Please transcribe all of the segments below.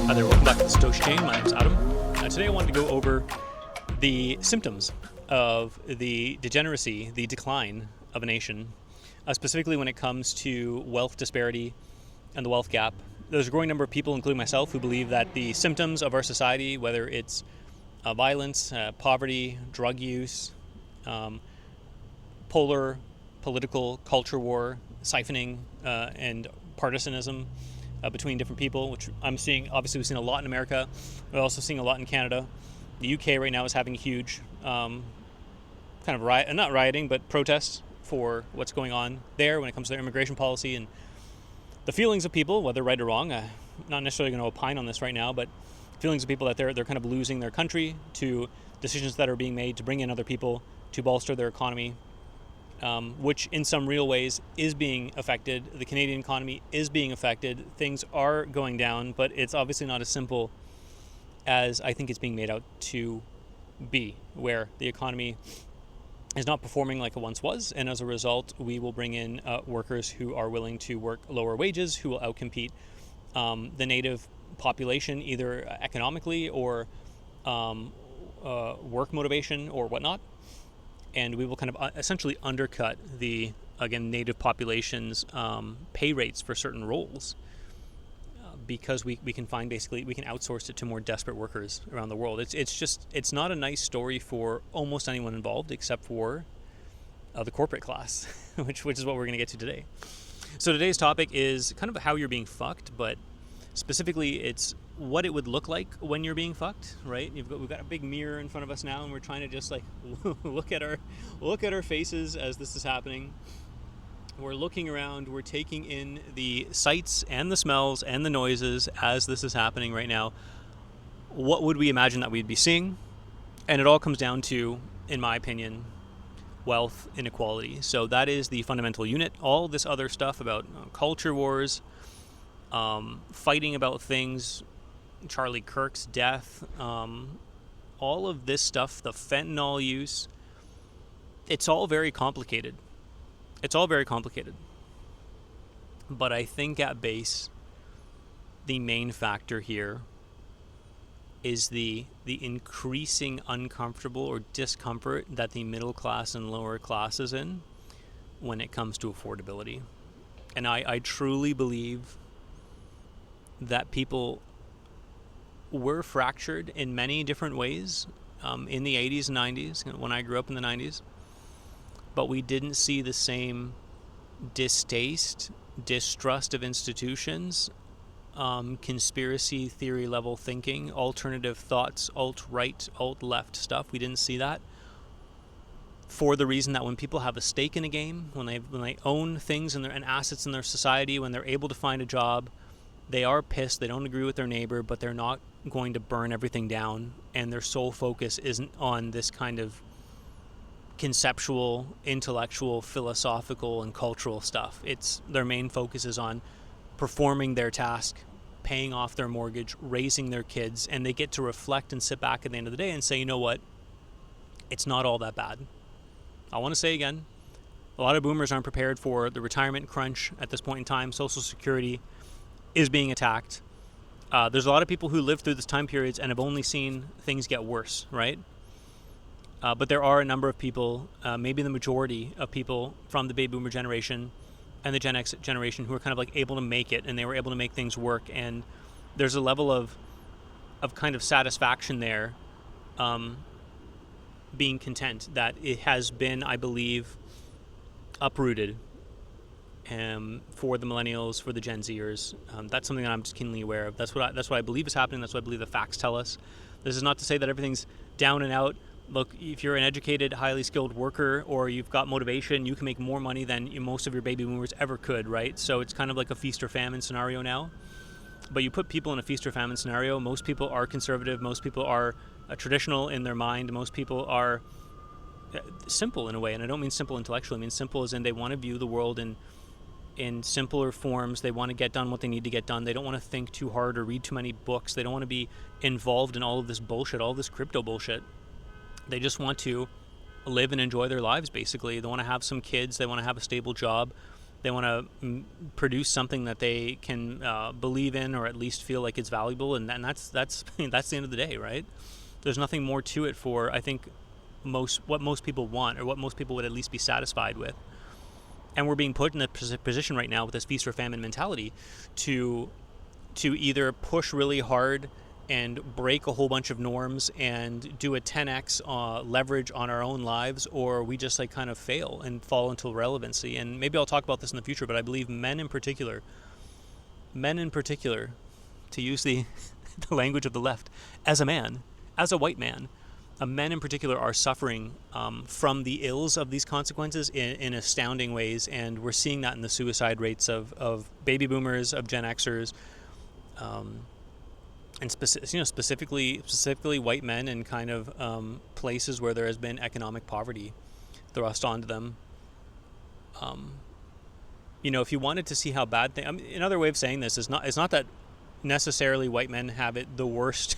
Hi there, welcome back to the Satoshi Chain. My name is Adam. Today I wanted to go over the symptoms of the degeneracy, the decline of a nation, specifically when it comes to wealth disparity and the wealth gap. There's a growing number of people, including myself, who believe that the symptoms of our society, whether it's violence, poverty, drug use, polar political culture war, siphoning, and partisanism between different people, which I'm seeing. Obviously, we've seen a lot in America. We're also seeing a lot in Canada. The UK right now is having a huge kind of not rioting, but protests for what's going on there when it comes to their immigration policy and the feelings of people, whether right or wrong. Not necessarily going to opine on this right now, but feelings of people that they're kind of losing their country to decisions that are being made to bring in other people to bolster their economy, which in some real ways is being affected. The Canadian economy is being affected. Things are going down, but it's obviously not as simple as I think it's being made out to be, where the economy is not performing like it once was, and as a result, we will bring in workers who are willing to work lower wages, who will outcompete the native population, either economically or work motivation or whatnot. And we will kind of essentially undercut the, again, native population's pay rates for certain roles because we can find, basically, we can outsource it to more desperate workers around the world. It's not a nice story for almost anyone involved except for the corporate class, which is what we're going to get to today. So today's topic is kind of how you're being fucked, but specifically it's what it would look like when you're being fucked, right? We've got a big mirror in front of us now, and we're trying to just like look at our faces as this is happening. We're looking around, we're taking in the sights and the smells and the noises as this is happening right now. What would we imagine that we'd be seeing? And it all comes down to, in my opinion, wealth inequality. So that is the fundamental unit. All this other stuff about culture wars, fighting about things, Charlie Kirk's death, all of this stuff, the fentanyl use, it's all very complicated. But I think at base, the main factor here is the increasing uncomfortable or discomfort that the middle class and lower class is in when it comes to affordability. And I truly believe that people were fractured in many different ways in the 80s and 90s, when I grew up in the 90s. But we didn't see the same distrust of institutions, conspiracy theory level thinking, alternative thoughts, alt-right, alt-left stuff. We didn't see that for the reason that when people have a stake in a game, when they own things and assets in their society, when they're able to find a job, they are pissed. They don't agree with their neighbor, but they're not going to burn everything down. And their sole focus isn't on this kind of conceptual, intellectual, philosophical, and cultural stuff. It's their main focus is on performing their task, paying off their mortgage, raising their kids, and they get to reflect and sit back at the end of the day and say, you know what? It's not all that bad. I want to say again, a lot of boomers aren't prepared for the retirement crunch at this point in time. Social Security is being attacked. There's a lot of people who lived through this time periods and have only seen things get worse, right? But there are a number of people, maybe the majority of people from the baby boomer generation and the Gen X generation who are kind of like able to make it, and they were able to make things work. And there's a level of kind of satisfaction there, being content that it has been, I believe, uprooted for the millennials, for the Gen Zers. That's something that I'm just keenly aware of. That's what I believe is happening. That's what I believe the facts tell us. This is not to say that everything's down and out. Look, if you're an educated, highly skilled worker, or you've got motivation, you can make more money than most of your baby boomers ever could, right? So it's kind of like a feast or famine scenario now. But you put people in a feast or famine scenario, most people are conservative, most people are traditional in their mind, most people are simple in a way. And I don't mean simple intellectually, I mean simple as in they want to view the world in simpler forms. They want to get done what they need to get done. They don't want to think too hard or read too many books. They don't want to be involved in all of this bullshit, all this crypto bullshit. They just want to live and enjoy their lives, basically. They want to have some kids. They want to have a stable job. They want to produce something that they can believe in, or at least feel like it's valuable, and that's that's the end of the day, right? There's nothing more to it for, I think, what most people want, or what most people would at least be satisfied with. And we're being put in a position right now with this feast or famine mentality to either push really hard and break a whole bunch of norms and do a 10x leverage on our own lives, or we just like kind of fail and fall into irrelevancy. And maybe I'll talk about this in the future, but I believe men in particular, to use the the language of the left, as a man, as a white man, men in particular are suffering from the ills of these consequences in astounding ways, and we're seeing that in the suicide rates of baby boomers, of Gen Xers, and specifically white men in kind of places where there has been economic poverty thrust onto them. If you wanted to see how bad another way of saying this is it's not that necessarily white men have it the worst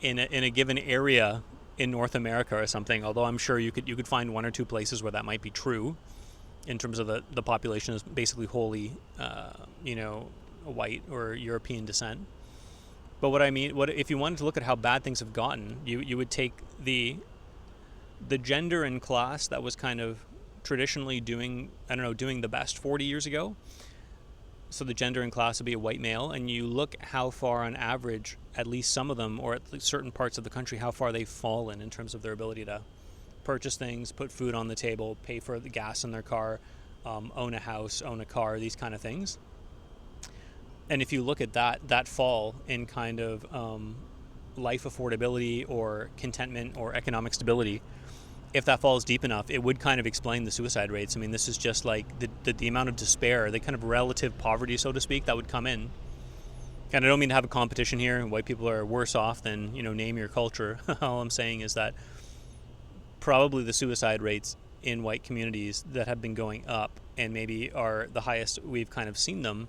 in a given area in North America or something, although I'm sure you could find one or two places where that might be true in terms of the population is basically wholly white or European descent. But what I mean, if you wanted to look at how bad things have gotten, you would take the gender and class that was kind of traditionally doing the best 40 years ago. So the gender and class would be a white male, and you look how far on average, at least some of them, or at least certain parts of the country, how far they've fallen in terms of their ability to purchase things, put food on the table, pay for the gas in their car, own a house, own a car, these kind of things. And if you look at that fall in kind of life affordability or contentment or economic stability, if that falls deep enough, it would kind of explain the suicide rates. I mean, this is just like the amount of despair, the kind of relative poverty, so to speak, that would come in. And I don't mean to have a competition here. White people are worse off than, name your culture. All I'm saying is that probably the suicide rates in white communities that have been going up and maybe are the highest we've kind of seen them,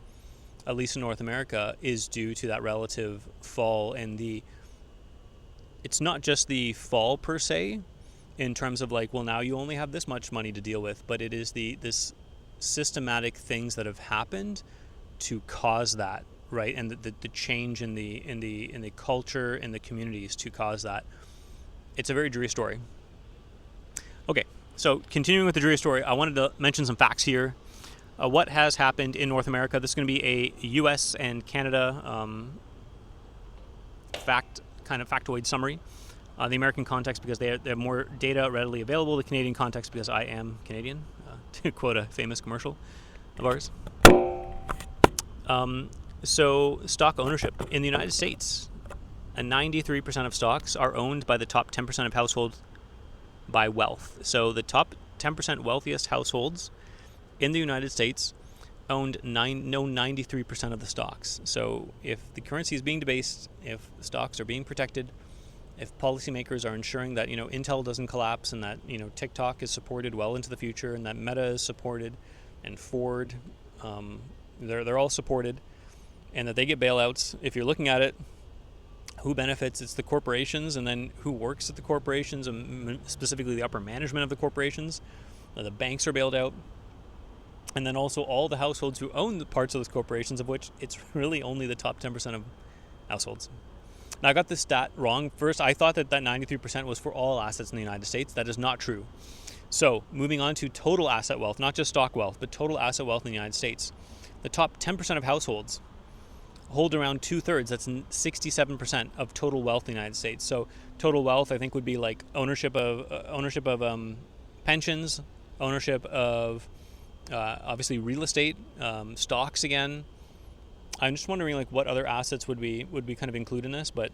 at least in North America, is due to that relative fall. And it's not just the fall per se, in terms of like, well, now you only have this much money to deal with, but it is this systematic things that have happened to cause that, right? And the change in the culture and the communities to cause that. It's a very dreary story. Okay, so continuing with the dreary story, I wanted to mention some facts here. What has happened in North America? This is going to be a U.S. and Canada factoid summary. The American context because they have more data readily available. The Canadian context because I am Canadian, to quote a famous commercial of ours. So stock ownership in the United States, 93% of stocks are owned by the top 10% of households by wealth. So the top 10% wealthiest households in the United States owned 93% of the stocks. So if the currency is being debased, if stocks are being protected, if policymakers are ensuring that Intel doesn't collapse, and that TikTok is supported well into the future, and that Meta is supported, and Ford, they're all supported, and that they get bailouts. If you're looking at it, who benefits? It's the corporations, and then who works at the corporations, and specifically the upper management of the corporations. The banks are bailed out, and then also all the households who own the parts of those corporations, of which it's really only the top 10% of households. Now, I got this stat wrong. First, I thought that 93% was for all assets in the United States. That is not true. So, moving on to total asset wealth, not just stock wealth, but total asset wealth in the United States. The top 10% of households hold around 2/3. That's 67% of total wealth in the United States. So, total wealth, I think, would be like ownership of pensions, ownership of obviously real estate, stocks again. I'm just wondering like what other assets would be kind of included in this, but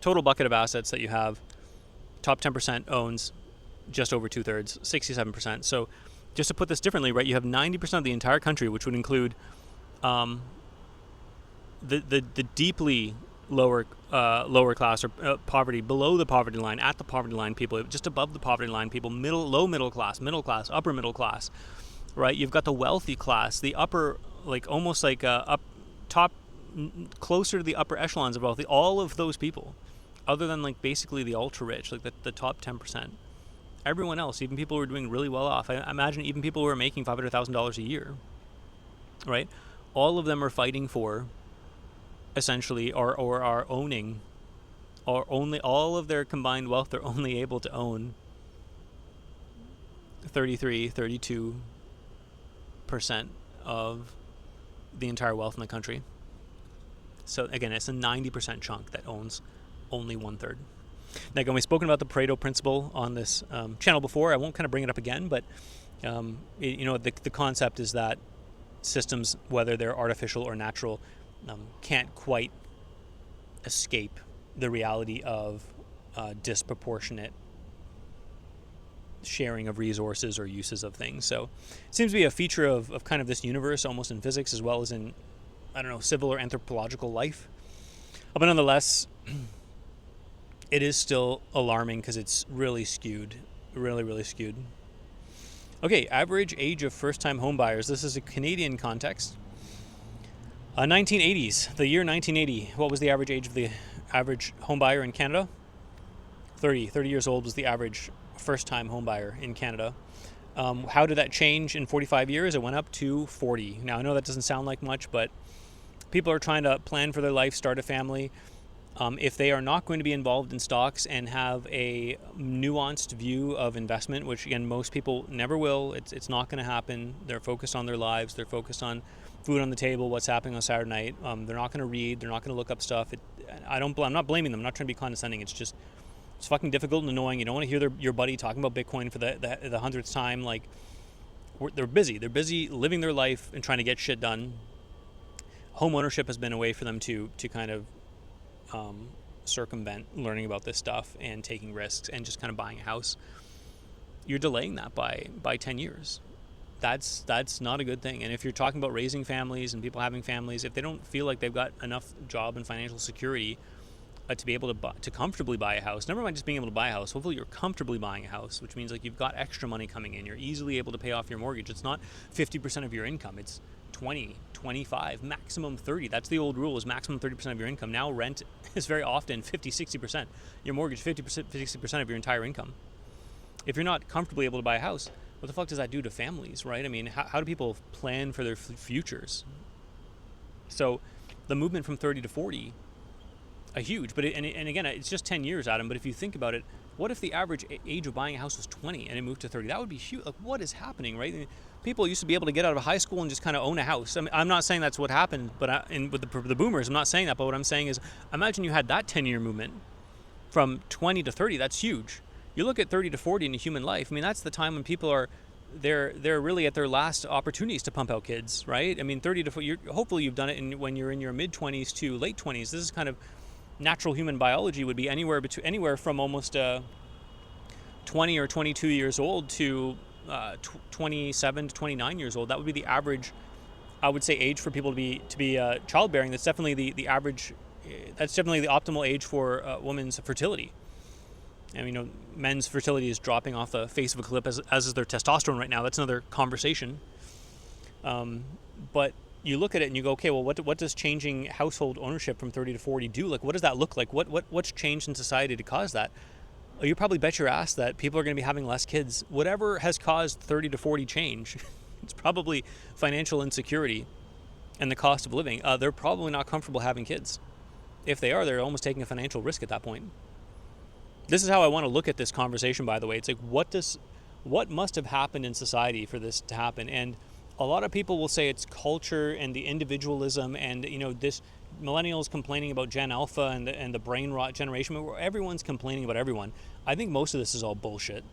total bucket of assets that you have, top 10% owns just over 2/3, 67%. So just to put this differently, right, you have 90% of the entire country, which would include the deeply lower class or poverty, below the poverty line, at the poverty line people, just above the poverty line people, low middle class, upper middle class, right? You've got the wealthy class, the upper, like almost like up top, closer to the upper echelons of wealthy, all of those people, other than like basically the ultra rich, like the top 10%, Everyone else, even people who are doing really well off, I imagine even people who are making $500,000 a year, right? All of them are fighting for, essentially, or are owning, or only all of their combined wealth, they're only able to own 33, 32% of the entire wealth in the country. So again, it's a 90% chunk that owns only 1/3. Now, again, we've spoken about the Pareto principle on this channel before. I won't kind of bring it up again, but the concept is that systems, whether they're artificial or natural, can't quite escape the reality of disproportionate sharing of resources or uses of things. So it seems to be a feature of kind of this universe, almost in physics as well as in, I don't know, civil or anthropological life. But nonetheless, it is still alarming because it's really skewed, really, really skewed. Okay, average age of first-time homebuyers. This is a Canadian context. 1980s, the year 1980. What was the average age of the average homebuyer in Canada? 30 years old was the average first-time homebuyer in Canada. How did that change in 45 years? It went up to 40. Now, I know that doesn't sound like much, but people are trying to plan for their life, start a family. If they are not going to be involved in stocks and have a nuanced view of investment, which again, most people never will, it's not going to happen. They're focused on their lives. They're focused on food on the table, what's happening on Saturday night. They're not going to read. They're not going to look up stuff. I'm not blaming them. I'm not trying to be condescending. It's fucking difficult and annoying. You don't want to hear your buddy talking about Bitcoin for the 100th time. Like, they're busy. They're busy living their life and trying to get shit done. Homeownership has been a way for them to kind of circumvent learning about this stuff and taking risks and just kind of buying a house. You're delaying that by 10 years. That's not a good thing. And if you're talking about raising families and people having families, if they don't feel like they've got enough job and financial security to be able to comfortably buy a house, never mind just being able to buy a house, hopefully you're comfortably buying a house, which means like you've got extra money coming in. You're easily able to pay off your mortgage. It's not 50% of your income. It's 20, 25, maximum 30. That's the old rule, is maximum 30% of your income. Now rent is very often 50, 60%. Your mortgage, 50%, 60% of your entire income. If you're not comfortably able to buy a house, what the fuck does that do to families, right? I mean, how do people plan for their futures? So the movement from 30 to 40, a huge, but and again, it's just 10 years, Adam, but if you think about it, what if the average age of buying a house was 20 and it moved to 30? That would be huge. Like, what is happening, right? I mean, people used to be able to get out of high school and just kind of own a house. I mean, I'm not saying that's what happened, but with the boomers, I'm not saying that. But what I'm saying is, imagine you had that 10-year movement from 20 to 30. That's huge. You look at 30 to 40 in a human life. I mean, that's the time when people are they're really at their last opportunities to pump out kids, right? I mean, 30 to 40. Hopefully, you've done it when you're in your mid 20s to late 20s. This is kind of natural human biology. Would be anywhere from almost 20 or 22 years old to 27 to 29 years old. That would be the average, I would say, age for people to be childbearing. That's definitely the average. That's definitely the optimal age for women's fertility. And men's fertility is dropping off the face of a cliff, as is their testosterone right now. That's another conversation. But you look at it and you go, okay, well, what does changing household ownership from 30 to 40 do? Like, what does that look like? What's changed in society to cause that? You probably bet your ass that people are going to be having less kids. Whatever has caused 30 to 40 change, it's probably financial insecurity and the cost of living. They're probably not comfortable having kids. If they are, they're almost taking a financial risk at that point. This is how I want to look at this conversation, by the way. It's like, what must have happened in society for this to happen? And a lot of people will say it's culture and the individualism and, this millennials complaining about Gen Alpha and the brain rot generation, where everyone's complaining about everyone. I think most of this is all bullshit.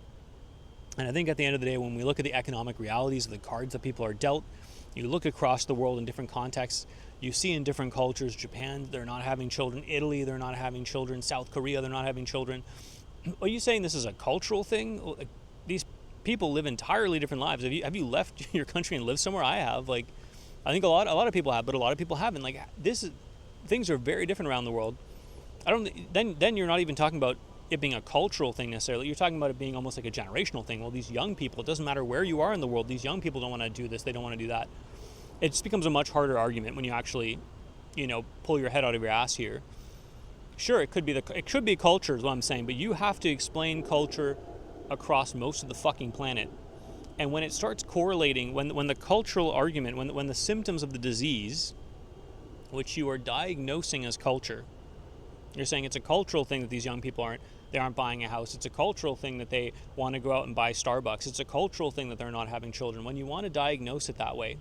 And I think at the end of the day, when we look at the economic realities of the cards that people are dealt, you look across the world in different contexts, you see in different cultures, Japan, they're not having children. Italy, they're not having children. South Korea, they're not having children. Are you saying this is a cultural thing? These people live entirely different lives. Have you left your country and lived somewhere? I have. I think a lot of people have, but a lot of people haven't. Things are very different around the world. Then you're not even talking about it being a cultural thing necessarily. You're talking about it being almost like a generational thing. Well, these young people, it doesn't matter where you are in the world, these young people don't want to do this, they don't want to do that. It just becomes a much harder argument when you actually, pull your head out of your ass here. Sure, it could be culture is what I'm saying, but you have to explain culture across most of the fucking planet. And when it starts correlating, when the cultural argument, when the symptoms of the disease, which you are diagnosing as culture, you're saying it's a cultural thing that these young people aren't buying a house. It's a cultural thing that they want to go out and buy Starbucks. It's a cultural thing that they're not having children. When you want to diagnose it that way,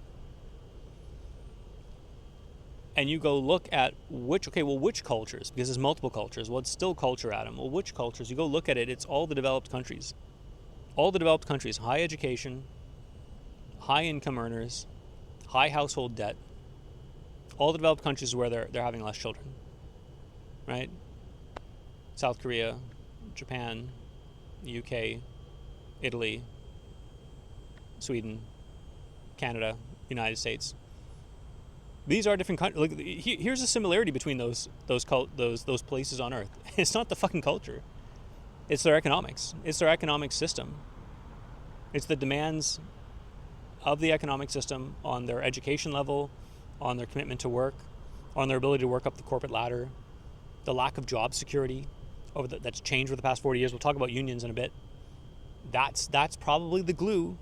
and you go look at which cultures, because there's multiple cultures. Well, it's still culture, Adam. Well, which cultures? You go look at it, it's all the developed countries. All the developed countries, high education, high income earners, high household debt. All the developed countries where they're having less children, right? South Korea, Japan, UK, Italy, Sweden, Canada, United States. These are different countries. Look, here's a similarity between those places on Earth. It's not the fucking culture. It's their economics. It's their economic system. It's the demands of the economic system on their education level, on their commitment to work, on their ability to work up the corporate ladder, the lack of job security that's changed over the past 40 years. We'll talk about unions in a bit. That's probably the glue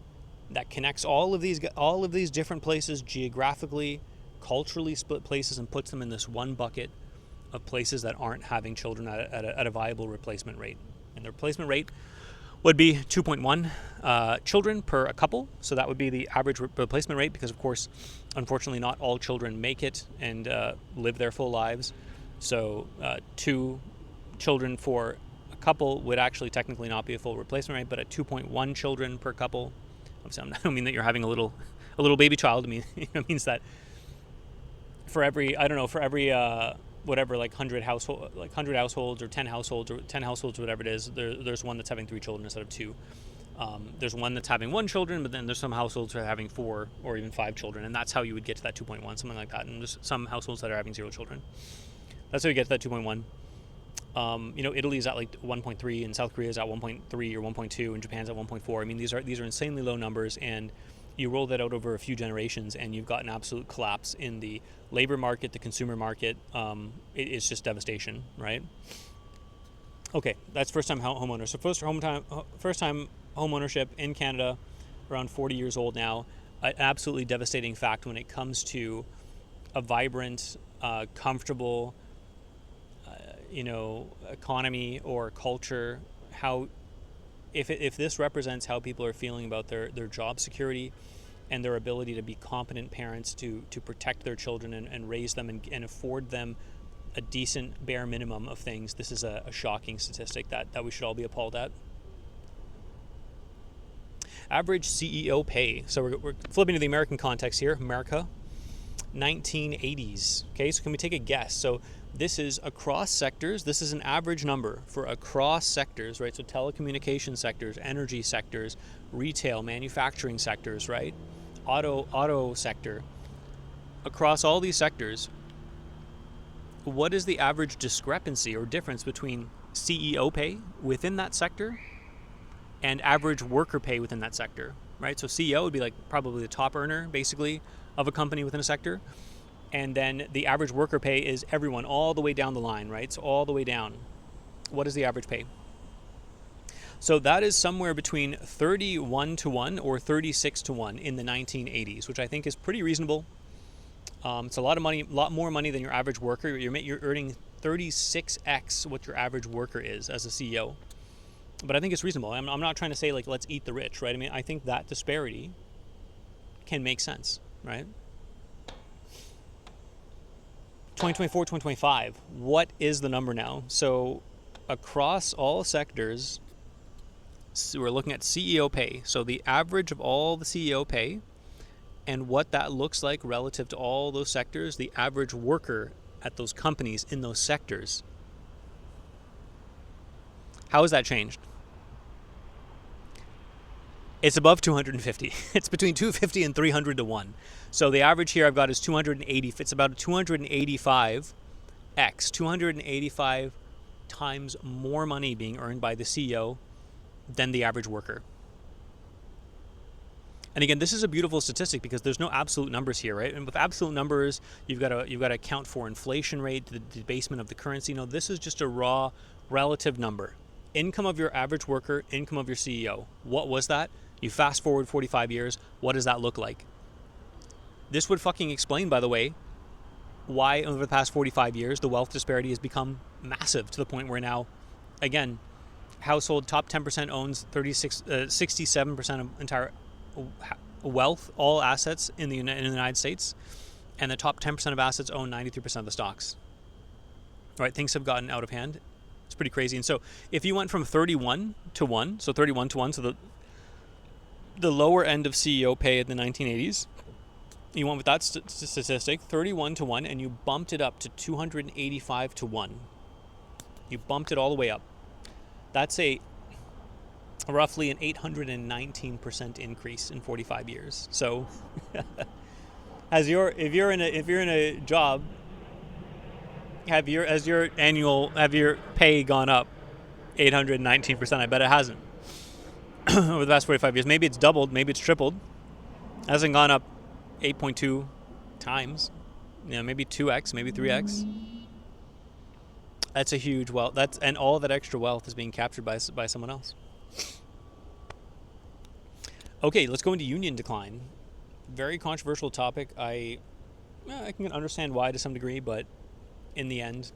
that connects all of these different places geographically, culturally split places, and puts them in this one bucket of places that aren't having children at a viable replacement rate. And the replacement rate would be 2.1 children per a couple. So that would be the average replacement rate, because of course, unfortunately, not all children make it and live their full lives. So 2 children for a couple would actually technically not be a full replacement rate, but at 2.1 children per couple, obviously I don't mean that you're having a little baby child. I mean, it means that for every whatever, like 100 households or 10 households, whatever it is, there's one that's having 3 children instead of 2. There's one that's having 1 children, but then there's some households that are having 4 or even 5 children, and that's how you would get to that 2.1, something like that. And there's some households that are having 0 children. That's how you get to that 2.1. Italy's at like 1.3, and South Korea's at 1.3 or 1.2, and Japan's at 1.4. I mean, these are insanely low numbers, and you roll that out over a few generations, and you've got an absolute collapse in the labor market, the consumer market. It's just devastation, right? Okay, that's first-time homeowners. So first-time homeownership in Canada, around 40 years old now. An absolutely devastating fact when it comes to a vibrant, comfortable, economy or culture. How if this represents how people are feeling about their job security and their ability to be competent parents to protect their children and raise them and afford them a decent bare minimum of things, this is a shocking statistic that we should all be appalled at. Average CEO pay. So we're flipping to the American context here. America, 1980s. Okay, so can we take a guess? So this is across sectors. This is an average number for across sectors, right? So telecommunication sectors, energy sectors, retail, manufacturing sectors, right? Auto sector. Across all these sectors, what is the average discrepancy or difference between CEO pay within that sector and average worker pay within that sector, right? So CEO would be like probably the top earner, basically, of a company within a sector. And then the average worker pay is everyone all the way down the line, right? So all the way down. What is the average pay? So that is somewhere between 31 to 1 or 36 to 1 in the 1980s, which I think is pretty reasonable. It's a lot of money, a lot more money than your average worker. You're earning 36x what your average worker is as a CEO. But I think it's reasonable. I'm not trying to say like let's eat the rich, right? I mean, I think that disparity can make sense, right? 2024, 2025, what is the number now? So across all sectors, so we're looking at CEO pay. So the average of all the CEO pay and what that looks like relative to all those sectors, the average worker at those companies in those sectors. How has that changed? It's above 250. It's between 250 and 300 to 1. So the average here I've got is 280. It's about a 285x, 285 times more money being earned by the CEO than the average worker. And again, this is a beautiful statistic because there's no absolute numbers here, right? And with absolute numbers, you've got to account for inflation rate, the debasement of the currency. No, this is just a raw relative number Income of your average worker, income of your CEO. What was that? You fast forward 45 years, what does that look like? This would fucking explain, by the way, why over the past 45 years the wealth disparity has become massive to the point where now, again, household top 10% owns 67% of entire wealth, all assets in the United States, and the top 10% of assets own 93% of the stocks. All right, things have gotten out of hand. It's pretty crazy. And so if you went from 31 to 1, so 31 to 1, so the lower end of CEO pay in the 1980s, you went with that statistic, 31 to 1, and you bumped it up to 285 to 1. You bumped it all the way up. That's roughly an 819% increase in 45 years. So if you're in a job, have your pay gone up 819%? I bet it hasn't. Over the past 45 years. Maybe it's doubled, maybe it's tripled. It hasn't gone up 8.2 times. Maybe 2x, maybe 3x. That's a huge wealth. And all that extra wealth is being captured by someone else. Okay, let's go into union decline. Very controversial topic. I can understand why to some degree, but in the end,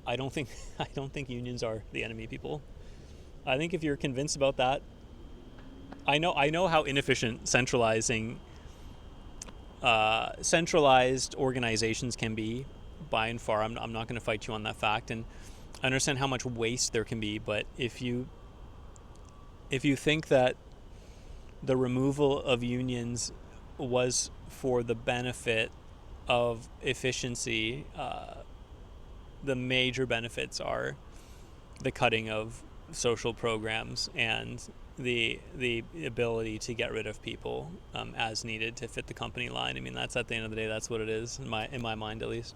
I don't think unions are the enemy, people. I think if you're convinced about that, I know how inefficient centralized organizations can be, by and far. I'm not going to fight you on that fact, and I understand how much waste there can be. But if you think that the removal of unions was for the benefit of efficiency, the major benefits are the cutting of social programs and the ability to get rid of people as needed to fit the company line. I mean, that's at the end of the day, that's what it is in my mind, at least.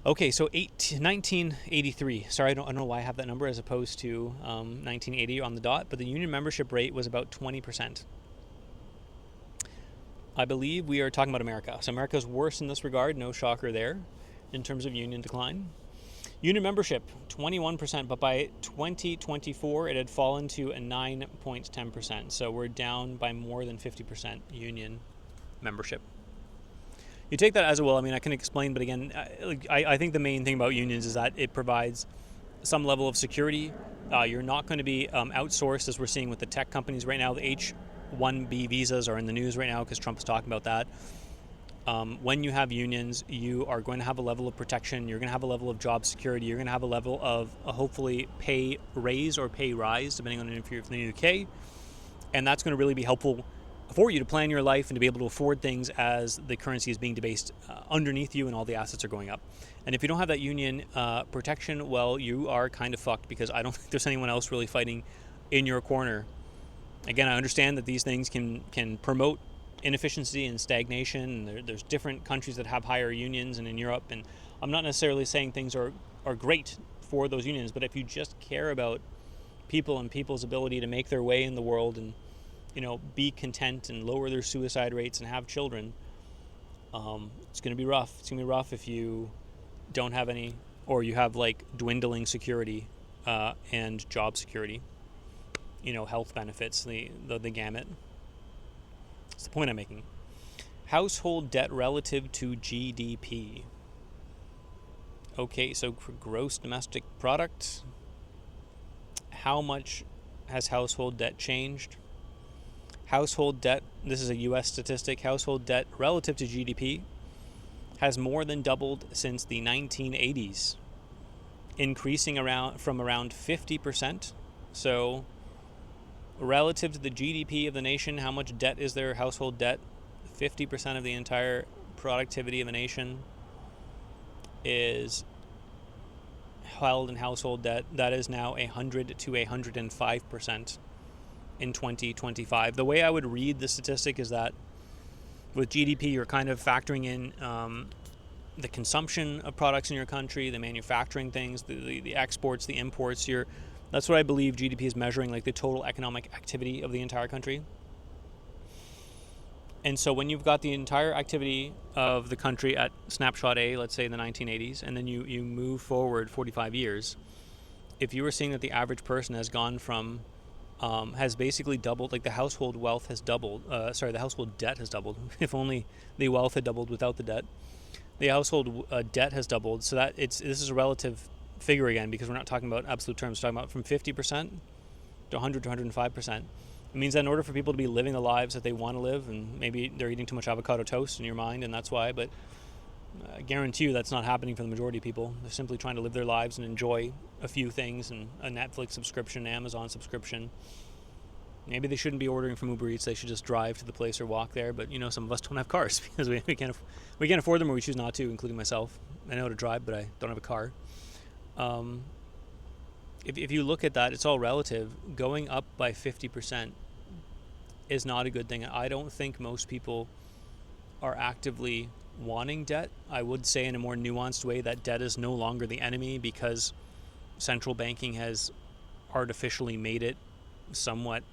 Okay, so 1983. Sorry, I don't know why I have that number as opposed to 1980 on the dot, but the union membership rate was about 20%. I believe we are talking about America. So America is worse in this regard, no shocker there, in terms of union decline. Union membership, 21%, but by 2024, it had fallen to a 9.10%. So we're down by more than 50% union membership. You take that as well. I mean, I can explain, but again, I think the main thing about unions is that it provides some level of security. You're not going to be outsourced, as we're seeing with the tech companies right now. The H-1B visas are in the news right now because Trump is talking about that. When you have unions, you are going to have a level of protection. You're going to have a level of job security. You're going to have a level of hopefully pay raise or pay rise, depending on if you're from the UK. And that's going to really be helpful for you to plan your life and to be able to afford things as the currency is being debased underneath you and all the assets are going up. And if you don't have that union protection, well, you are kind of fucked, because I don't think there's anyone else really fighting in your corner. Again, I understand that these things can promote inefficiency and stagnation. And there's different countries that have higher unions, and in Europe, and I'm not necessarily saying things are great for those unions, but if you just care about people and people's ability to make their way in the world and be content and lower their suicide rates and have children, it's going to be rough. It's going to be rough if you don't have any, or you have like dwindling security and job security, health benefits, the gamut. That's the point I'm making. Household debt relative to GDP. Okay, so for gross domestic product, how much has household debt changed? Household debt, this is a U.S. statistic, household debt relative to GDP has more than doubled since the 1980s, increasing from around 50%. So relative to the GDP of the nation, how much debt is there? Household debt, 50% of the entire productivity of a nation is held in household debt. That is now 100 to 105% in 2025. The way I would read the statistic is that with GDP, you're kind of factoring in the consumption of products in your country, the manufacturing things, the exports, the imports. That's what I believe GDP is measuring, like the total economic activity of the entire country. And so when you've got the entire activity of the country at snapshot A, let's say in the 1980s, and then you move forward 45 years, if you were seeing that the average person has gone from has basically doubled, like the household wealth has doubled. The household debt has doubled. If only the wealth had doubled without the debt. The household debt has doubled. So that this is a relative figure again, because we're not talking about absolute terms. We're talking about from 50% to 100 to 105%. It means that in order for people to be living the lives that they want to live, and maybe they're eating too much avocado toast in your mind, and that's why, but I guarantee you that's not happening for the majority of people. They're simply trying to live their lives and enjoy a few things, and a Netflix subscription, Amazon subscription. Maybe they shouldn't be ordering from Uber Eats. They should just drive to the place or walk there. But some of us don't have cars because we can't afford them, or we choose not to, including myself. I know how to drive, but I don't have a car. If you look at that, it's all relative. Going up by 50% is not a good thing. I don't think most people are actively wanting debt. I would say in a more nuanced way that debt is no longer the enemy, because central banking has artificially made it somewhat,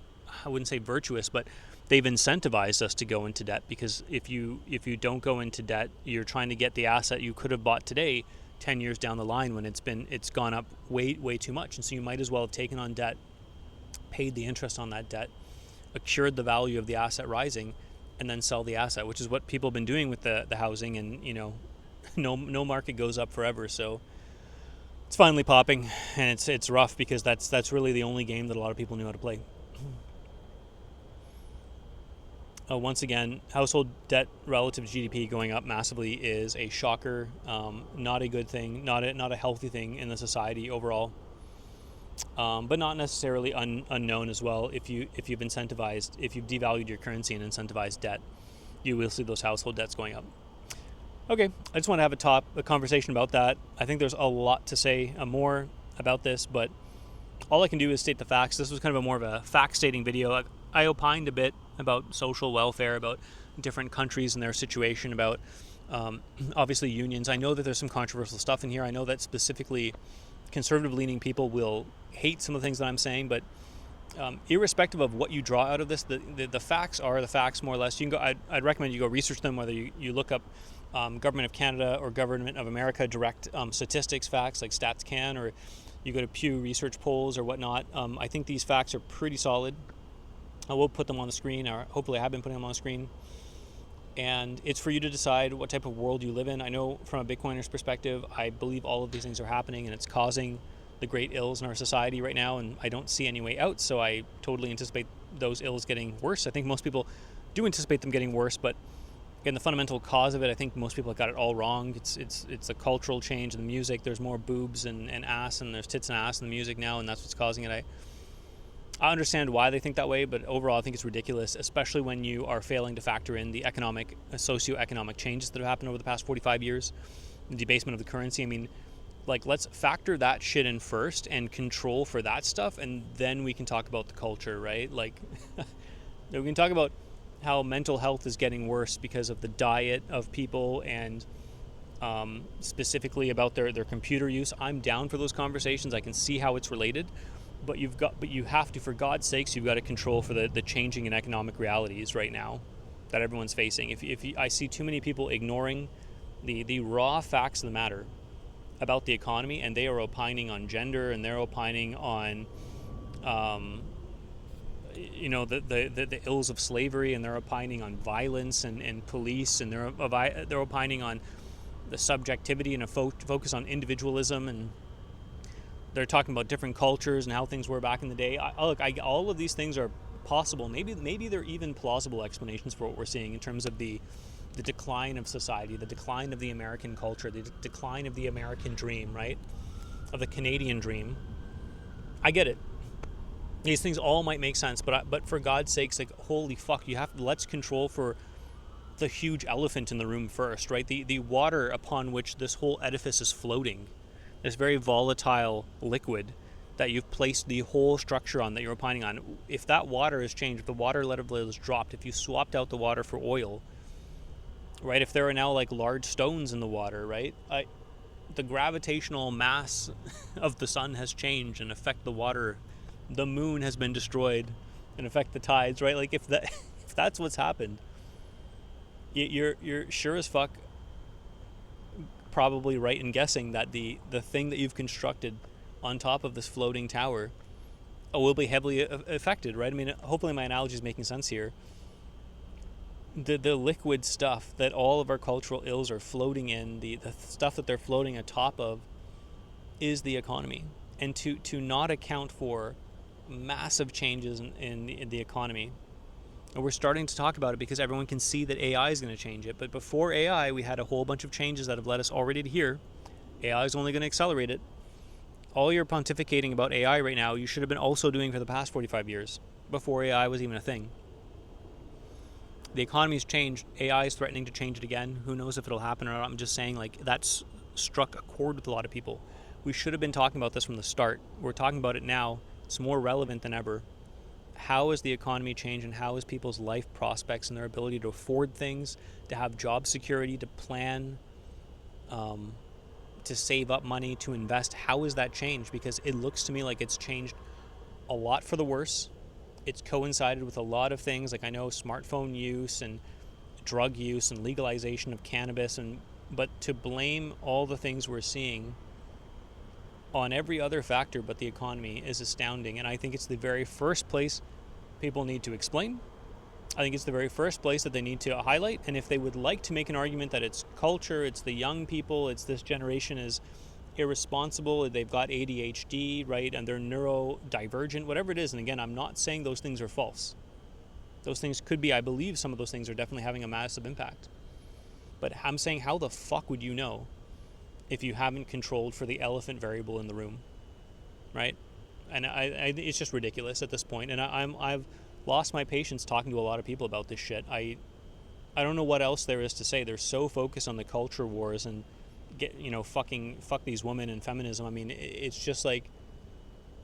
I wouldn't say virtuous, but they've incentivized us to go into debt, because if you don't go into debt, you're trying to get the asset you could have bought today 10 years down the line when it's gone up way too much. And so you might as well have taken on debt, paid the interest on that debt, accrued the value of the asset rising, and then sell the asset, which is what people have been doing with the housing. And no market goes up forever, so it's finally popping, and it's rough, because that's really the only game that a lot of people knew how to play. Once again, household debt relative to GDP going up massively is a shocker. Not a good thing, not a healthy thing in the society overall. But not necessarily unknown as well. If you've devalued your currency and incentivized debt, you will see those household debts going up. Okay, I just want to have a conversation about that. I think there's a lot to say more about this, but all I can do is state the facts. This was kind of more of a fact-stating video. I opined a bit about social welfare, about different countries and their situation, about obviously unions. I know that there's some controversial stuff in here. I know that specifically conservative-leaning people will hate some of the things that I'm saying, but irrespective of what you draw out of this, the facts are the facts, more or less. You can go. I'd recommend you go research them, whether you look up Government of Canada or Government of America direct statistics facts like StatsCan, or you go to Pew Research polls or whatnot. I think these facts are pretty solid. I will put them on the screen, or hopefully I have been putting them on the screen. And it's for you to decide what type of world you live in. I know from a Bitcoiner's perspective, I believe all of these things are happening, and it's causing the great ills in our society right now, and I don't see any way out, so I totally anticipate those ills getting worse. I think most people do anticipate them getting worse, but again, the fundamental cause of it, I think most people have got it all wrong. It's a cultural change in the music. There's more boobs and ass, and there's tits and ass in the music now, and that's what's causing it. I understand why they think that way, but overall I think it's ridiculous, especially when you are failing to factor in the socioeconomic changes that have happened over the past 45 years, the debasement of the currency. I mean, let's factor that shit in first and control for that stuff, and then we can talk about the culture, right? We can talk about how mental health is getting worse because of the diet of people, and specifically about their computer use. I'm down for those conversations. I can see how it's related. But you have to, for God's sakes, you've got to control for the changing in economic realities right now that everyone's facing. I see too many people ignoring the raw facts of the matter about the economy, and they are opining on gender, and they're opining on the ills of slavery, and they're opining on violence and police, and they're opining on the subjectivity and a focus on individualism, and they're talking about different cultures and how things were back in the day. All of these things are possible. Maybe they're even plausible explanations for what we're seeing in terms of the decline of society, the decline of the American culture, the decline of the American dream, right? Of the Canadian dream. I get it. These things all might make sense, but for God's sakes, holy fuck, let's control for the huge elephant in the room first, right? The water upon which this whole edifice is floating. This very volatile liquid that you've placed the whole structure on, that you're opining on. If that water has changed, if the water level is dropped, if you swapped out the water for oil, right? If there are now large stones in the water, right? The gravitational mass of the sun has changed and affect the water. The moon has been destroyed and affect the tides, right? If that's what's happened, you're sure as fuck probably right in guessing that the thing that you've constructed on top of this floating tower will be heavily affected, right? I mean, hopefully my analogy is making sense here. The liquid stuff that all of our cultural ills are floating in, the stuff that they're floating atop of, is the economy. And to not account for massive changes in the economy, and we're starting to talk about it because everyone can see that AI is going to change it. But before AI, we had a whole bunch of changes that have led us already to here. AI is only going to accelerate it. All you're pontificating about AI right now, you should have been also doing for the past 45 years, before AI was even a thing. The economy's changed. AI is threatening to change it again. Who knows if it'll happen or not? I'm just saying, like, that's struck a chord with a lot of people. We should have been talking about this from the start. We're talking about it now. It's more relevant than ever. How has the economy changed, and how has people's life prospects and their ability to afford things, to have job security, to plan, to save up money, to invest, how has that changed? Because it looks to me like it's changed a lot for the worse. It's coincided with a lot of things, like I know smartphone use and drug use and legalization of cannabis, but to blame all the things we're seeing on every other factor but the economy is astounding. And I think it's the very first place people need to explain. I think it's the very first place that they need to highlight. And if they would like to make an argument that it's culture, it's the young people, it's this generation is irresponsible, they've got ADHD, right, and they're neurodivergent, whatever it is. And again, I'm not saying those things are false. Those things could be, I believe some of those things are definitely having a massive impact. But I'm saying, how the fuck would you know if you haven't controlled for the elephant variable in the room, right? And it's just ridiculous at this point. And I've lost my patience talking to a lot of people about this shit. I don't know what else there is to say. They're so focused on the culture wars and fuck these women and feminism. I mean, it's just like,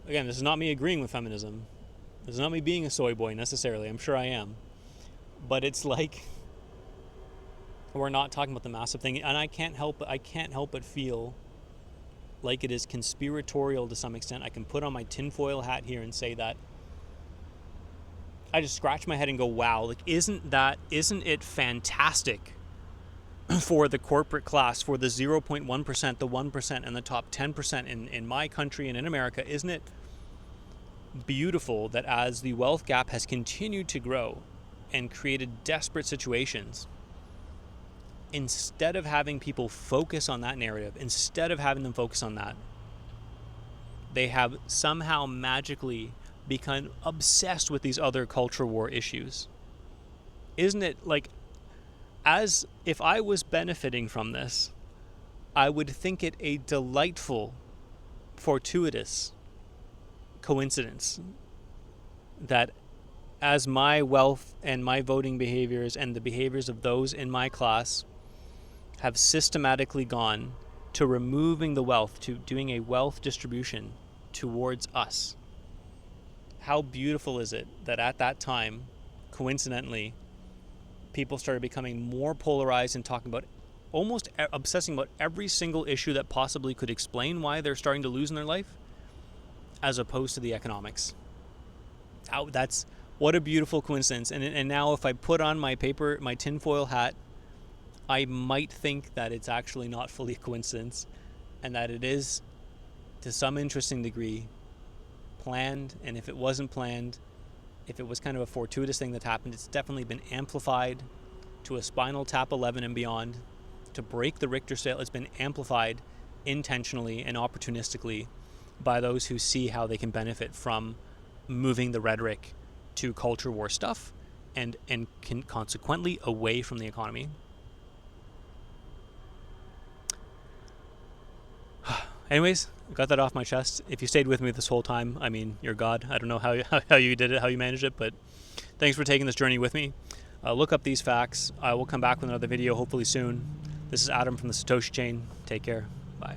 again, this is not me agreeing with feminism. This is not me being a soy boy necessarily. I'm sure I am, but it's like, we're not talking about the massive thing, and I can't help but feel like it is conspiratorial to some extent. I can put on my tinfoil hat here and say that I just scratch my head and go, wow, like isn't it fantastic for the corporate class, for the 0.1%, the 1%, and the top 10% in my country and in America? Isn't it beautiful that as the wealth gap has continued to grow and created desperate situations, instead of having people focus on that narrative, instead of having them focus on that, they have somehow magically become obsessed with these other culture war issues? Isn't it like, as if I was benefiting from this, I would think it a delightful, fortuitous coincidence that as my wealth and my voting behaviors and the behaviors of those in my class have systematically gone to removing the wealth, to doing a wealth distribution towards us. How beautiful is it that at that time, coincidentally, people started becoming more polarized and talking about, almost obsessing about every single issue that possibly could explain why they're starting to lose in their life, as opposed to the economics. That's, what a beautiful coincidence. And now if I put on my tinfoil hat, I might think that it's actually not fully a coincidence, and that it is, to some interesting degree, planned. And if it wasn't planned, if it was kind of a fortuitous thing that happened, it's definitely been amplified to a spinal tap 11 and beyond, to break the Richter scale. It's been amplified intentionally and opportunistically by those who see how they can benefit from moving the rhetoric to culture war stuff and can consequently away from the economy. Anyways, got that off my chest. If you stayed with me this whole time, I mean, you're God. I don't know how you did it, how you managed it, but thanks for taking this journey with me. Look up these facts. I will come back with another video hopefully soon. This is Adam from the Satoshi Chain. Take care. Bye.